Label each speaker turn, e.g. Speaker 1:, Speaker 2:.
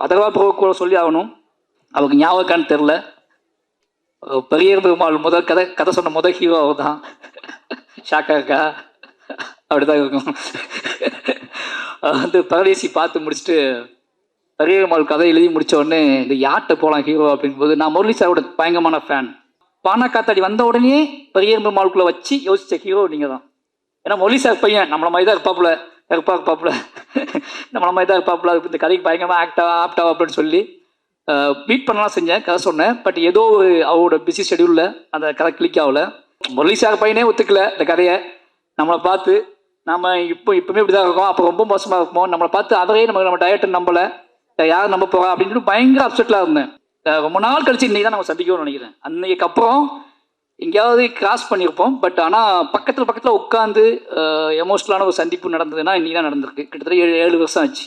Speaker 1: Atharva bro சொல்லி ஆகணும். அவருக்கு ஞாபகம்னு தெரில. பெரிய பெருமாள் முதல் கதை சொன்ன முதல் ஹீரோ அவர் தான். ஷாக்கா இருக்கா? அப்படிதான் இருக்கும். வந்து பரதேசி பார்த்து முடிச்சுட்டு பெரிய பெருமாள் கதை எழுதி முடித்த உடனே இந்த யார்கிட்ட போகலாம் ஹீரோ அப்படிங்கும்போது, நான் முரளி சாரோட பயங்கரமான ஃபேன். பானா காத்தாடி வந்த உடனே பெரிய பெருமாளுக்குள்ளே வச்சு யோசிச்ச ஹீரோ நீங்கள் தான். ஏன்னா முரளி சார் பையன் நம்மள மாதிரி தான் இருப்பாப்புல, நம்மள மாதிரி தான் இருப்பாப்புல, இந்த கதைக்கு பயங்கரமாக ஆப்டாவா அப்படின்னு சொல்லி பீட் பண்ணலாம் செஞ்சேன், கதை சொன்னேன். பட் ஏதோ ஒரு அவரோட பிஸி ஷெடியூலில் அந்த கதை கிளிக் ஆகலை. முரளி சார் பையனே ஒத்துக்கல இந்த கதையை. நம்மளை பார்த்து நம்ம இப்போவுமே இப்படி தான் இருக்கோம், அப்போ ரொம்ப மோசமாக இருப்போம், நம்மளை பார்த்து அவரே நம்ம டயட்டை நம்பலை, யாரும் நம்ப போகிறா அப்படின்னு சொல்லி பயங்கர அப்செட்டில் இருந்தேன். ரொம்ப நாள் கழிச்சு இன்றைக்கி தான் நம்ம சந்திக்கணும்னு நினைக்கிறேன். அன்னைக்கு அப்புறம் எங்கேயாவது கிராஸ் பண்ணியிருப்போம். பட் ஆனால் பக்கத்தில் உட்காந்து எமோஷ்னலான ஒரு சந்திப்பு நடந்ததுன்னா இன்றைக்கி தான் நடந்திருக்கு. கிட்டத்தட்ட 7 வருஷம் ஆச்சு.